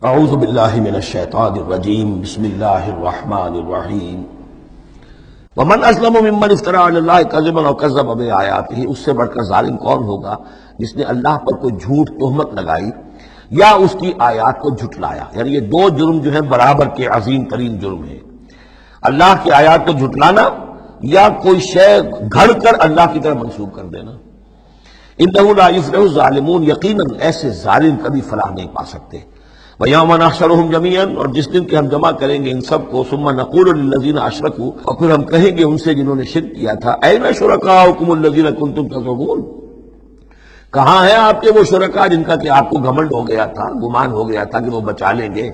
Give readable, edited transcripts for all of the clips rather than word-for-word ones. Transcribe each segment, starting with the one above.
اعوذ باللہ من الشیطان الرجیم بسم اللہ الرحمن الرحیم ومن اسلم ممن افترى علی اللہ کذبا او کذب بآیاتہ، اس سے بڑھ کر ظالم کون ہوگا جس نے اللہ پر کوئی جھوٹ تہمت لگائی یا اس کی آیات کو جھٹلایا۔ یعنی یہ دو جرم جو ہیں برابر کے عظیم ترین جرم ہیں، اللہ کی آیات کو جھٹلانا یا کوئی شے گھڑ کر اللہ کی طرف منسوب کر دینا۔ انہ لا یفلح الظالمون، یقیناً ایسے ظالم کبھی فلاح نہیں پا سکتے۔ وَيَوْمَ نَحْشُرُهُمْ جَمِيعًا، اور جس دن کہ ہم جمع کریں گے ان سب کو، ثم نقول للذین اشرکوا، اور پھر ہم کہیں گے ان سے جنہوں نے شرک کیا تھا، أَيْنَ شُرَكَاؤُكُمُ الَّذِينَ كُنتُمْ تَزْعُمُونَ، کہاں ہیں آپ کے وہ شرکاء جن کا کہ آپ کو گھمنڈ ہو گیا تھا، گمان ہو گیا تھا کہ وہ بچا لیں گے۔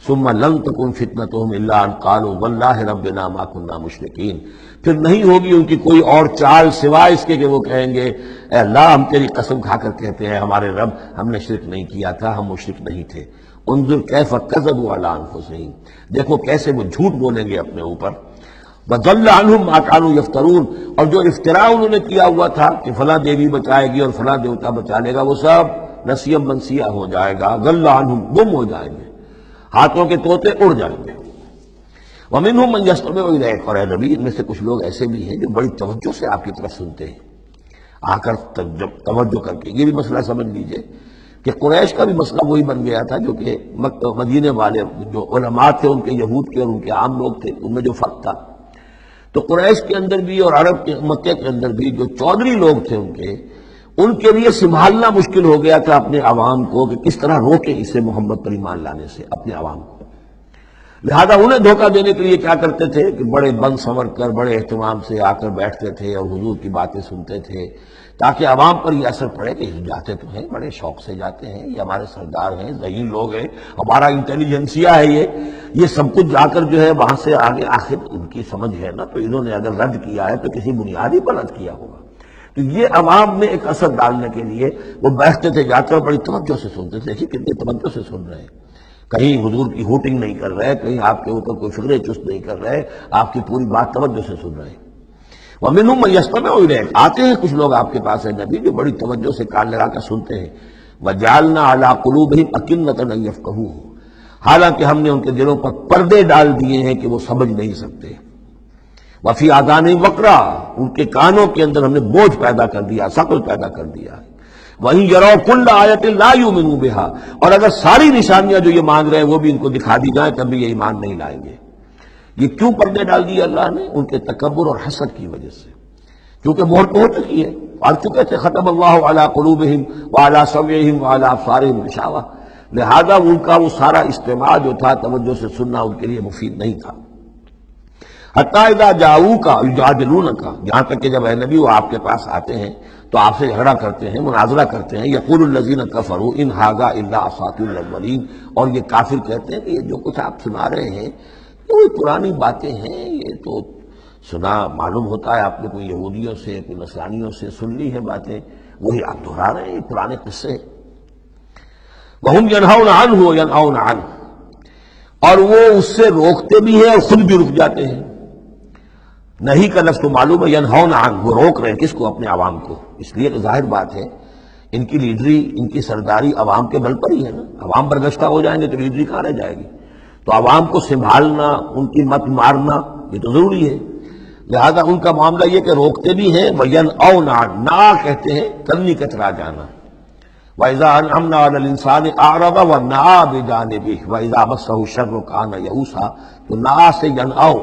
ثم لن تكن فتنتهم الا ان قالوا والله ربنا ما كنا مشرکین، پھر نہیں ہوگی ان کی کوئی اور چال سوائے اس کے کہ وہ کہیں گے اے اللہ ہم تیری قسم کھا کر کہتے ہیں ہمارے رب ہم نے شرک نہیں کیا تھا، ہم مشرک نہیں تھے۔ انظر کیف کذبوا علی انفسہم، دیکھو کیسے وہ جھوٹ بولیں گے اپنے اوپر۔ وضل عنہم ما كانوا یفترون، اور جو افتراء انہوں نے کیا ہوا تھا کہ فلاں دیوی بچائے گی اور فلاں دیوتا بچا لے گا، وہ سب نسیم منسیہ ہو جائے گا، ضل عنہم، گم ہو جائیں گے، ہاتھوں کے طوطے اڑ جائیں گے۔ وَمِنْهُمْ مَنْ يَسْتَمِعُ إِلَيْكَ، اور اے نبی ان میں سے کچھ لوگ ایسے بھی ہیں جو بڑی توجہ سے آپ کی طرف سنتے ہیں، آ کر توجہ کر کے۔ یہ بھی مسئلہ سمجھ لیجئے کہ قریش کا بھی مسئلہ وہی بن گیا تھا جو کہ مدینے والے جو علماء تھے ان کے، یہود کے اور ان کے عام لوگ تھے، ان میں جو فرق تھا۔ تو قریش کے اندر بھی اور عرب کے مکے کے اندر بھی جو چودھری لوگ تھے ان کے لیے سنبھالنا مشکل ہو گیا تھا اپنے عوام کو کہ کس طرح روکیں اسے محمد پر ایمان لانے سے اپنے عوام کو۔ لہذا انہیں دھوکہ دینے کے لیے کیا کرتے تھے کہ بڑے بند سنور کر بڑے اہتمام سے آ کر بیٹھتے تھے اور حضور کی باتیں سنتے تھے تاکہ عوام پر یہ اثر پڑے کہ جاتے تو ہیں، بڑے شوق سے جاتے ہیں، یہ ہمارے سردار ہیں، ذہین لوگ ہیں، ہمارا انٹیلیجنسیا ہے، یہ سب کچھ جا کر جو ہے وہاں سے آگے آخر ان کی سمجھ ہے نا، تو انہوں نے اگر رد کیا ہے تو کسی بنیادی پر رد کیا ہوگا۔ تو یہ عوام میں ایک اثر ڈالنے کے لیے وہ بیٹھتے تھے جا کر، بڑی توجہ سے سنتے تھے۔ دیکھیے کتنی توجہ سے سن رہے ہیں، کہیں حضور کی ہوٹنگ نہیں کر رہے، کہیں آپ کے اوپر کوئی فکر چست نہیں کر رہے، آپ کی پوری بات توجہ سے سن رہے ہیں۔ وَمِنْهُمْ مَنْ يَسْتَمِعُ إِلَيْكَ، آتے ہیں کچھ لوگ آپ کے پاس ہیں نبی جو بڑی توجہ سے کان لگا کر سنتے ہیں۔ وَجَعَلْنَا عَلَىٰ قُلُوبِهِمْ أَكِنَّةً أَن يَفْقَهُوهُ، حالانکہ ہم نے ان کے دلوں پر پردے ڈال دیے ہیں کہ وہ سمجھ نہیں سکتے۔ وَفِي آذَانِهِمْ وَقْرًا، ان کے کانوں کے اندر ہم نے بوجھ پیدا کر دیا، ثقل پیدا کر دیا۔ وَإِن يَرَوْا كُلَّ آيَةٍ لَا يُؤْمِنُوا بِهَا، اور اگر ساری نشانیاں جو یہ مانگ رہے ہیں وہ بھی ان کو دکھا دی جائیں تب بھی یہ ایمان نہیں لائیں گے۔ یہ کیوں پردے ڈال دیے اللہ نے؟ ان کے تکبر اور حسد کی وجہ سے، کیونکہ مہر تو ہو چکی ہے، پڑھ چکے تھے ختم اللہ علی قلوبہم وعلی سمعہم وعلی ابصارہم غشاوہ، لہذا ان کا وہ سارا استماع جو تھا توجہ سے سننا ان کے لیے مفید نہیں تھا۔ حتیٰ اذا جاؤوک یجادلونک، یہاں تک کہ جب اے نبی وہ آپ کے پاس آتے ہیں تو آپ سے جھگڑا کرتے ہیں، مناظرہ کرتے ہیں۔ یقول الذین کفروا ان ھذا الا اساطیر الاولین، اور یہ کافر کہتے ہیں کہ یہ جو کچھ آپ سنا رہے ہیں یہ وہی پرانی باتیں ہیں، یہ تو سنا معلوم ہوتا ہے آپ نے کوئی یہودیوں سے کوئی نصرانیوں سے سن لی ہے باتیں، وہی آپ دہرا رہے ہیں، یہ پرانے قصے۔ وَهُمْ يَنْهَوْنَ عَنْهُ وَيَنْأَوْنَ عَنْهُ، اور وہ اس سے روکتے بھی ہیں اور خود بھی رک جاتے ہیں۔ نہیں کا لفظ تو معلوم ہے، يَنْهَوْنَ عَنْهُ، وہ روک رہے ہیں کس کو؟ اپنے عوام کو، اس لیے کہ ظاہر بات ہے ان کی لیڈری، ان کی سرداری عوام کے بل پر ہی ہے نا، عوام برگشتہ ہو جائیں گے تو لیڈری کہاں رہ جائے گی؟ تو عوام کو سنبھالنا، ان کی مت مارنا یہ تو ضروری ہے۔ لہذا ان کا معاملہ یہ کہ روکتے بھی ہیں، وَيَنْأَوْنَ عَنْهُ، نا کہتے ہیں کرنی کترا جانا۔ وَإِذَا أَنْعَمْنَا عَلَى الْإِنسَانِ أَعْرَضَ وَنَأَىٰ بِجَانِبِهِ وَإِذَا مَسَّهُ الشَّرُّ كَانَ يَئُوسًا، تو نا سے ینأو،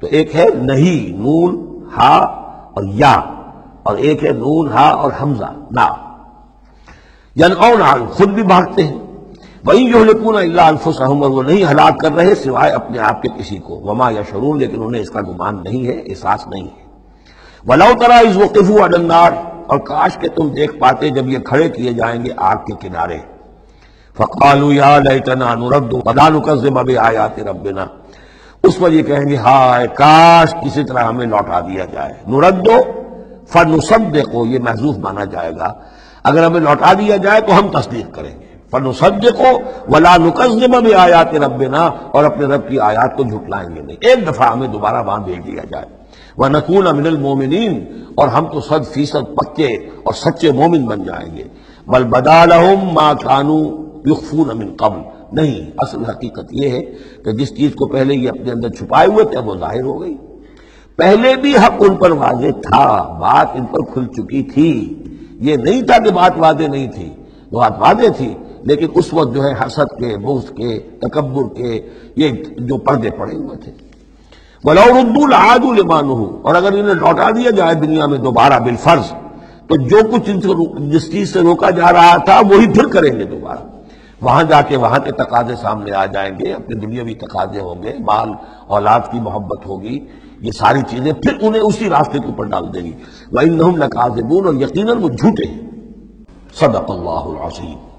تو ایک ہے نہیں، نون ہا اور یا، اور ایک ہے نون ہا اور حمزہ نا۔ ینأون عنہ، خود بھی بھاگتے ہیں۔ وَإِن يُهْلِكُونَ إِلَّا أَنفُسَهُمْ، اور وہ نہیں ہلاک کر رہے سوائے اپنے آپ کے کسی کو۔ وَمَا يَشْعُرُونَ، لیکن انہیں اس کا گمان نہیں ہے، احساس نہیں ہے۔ وَلَوْ تَرَىٰ إِذْ وُقِفُوا عَلَى النَّارِ، اور کاش کہ تم دیکھ پاتے جب یہ کھڑے کیے جائیں گے آگ کے کنارے۔ فَقَالُوا يَا لَيْتَنَا نُرَدُّ وَلَا نُكَذِّبَ بِآيَاتِ رَبِّنَا، اس پر یہ کہیں گے ہائے کاش کسی طرح ہمیں لوٹا دیا جائے۔ نُرَدُّ فَنُصَدِّقُ، یہ محذوف مانا جائے گا، اگر ہمیں لوٹا دیا جائے تو ہم تصدیق کریں گے۔ فَنُصَدِّقُ وَلَا نُكَذِّبَ بِآيَاتِ رَبِّنَا، اور اپنے رب کی آیات کو جھٹلائیں گے نہیں، ایک دفعہ ہمیں دوبارہ وہاں بھیج دیا جائے۔ وَنَكُونَ مِنَ الْمُؤْمِنِينَ، اور ہم تو 100% پکے اور سچے مومن بن جائیں گے۔ بَلْ بَدَا لَهُم مَّا كَانُوا يُخْفُونَ مِن قَبْلُ، نہیں، اصل حقیقت یہ ہے کہ جس چیز کو پہلے یہ اپنے اندر چھپائے ہوئے تھے وہ ظاہر ہو گئی۔ پہلے بھی حق ان پر واضح تھا، بات ان پر کھل چکی تھی، یہ نہیں تھا کہ بات واضح نہیں تھی، بات واضح تھی، لیکن اس وقت جو ہے حسد کے، بغض کے، تکبر کے یہ جو پردے پڑے ہوئے تھے۔ وَلَوْ رُدُّوا لَعَادُوا لِمَا نُهُوا، اور اگر انہیں لوٹا دیا جائے دنیا میں دوبارہ بالفرض، تو جو کچھ ان سے جس چیز سے روکا جا رہا تھا وہی پھر کریں گے دوبارہ۔ وہاں جا کے وہاں کے تقاضے سامنے آ جائیں گے، اپنے دنیاوی تقاضے ہوں گے، مال اولاد کی محبت ہوگی، یہ ساری چیزیں پھر انہیں اسی راستے کے اوپر ڈال دیں گی۔ وَإِنَّهُمْ لَكَاذِبُونَ، اور یقیناً وہ جھوٹے ہیں۔ صدق اللہ العظیم۔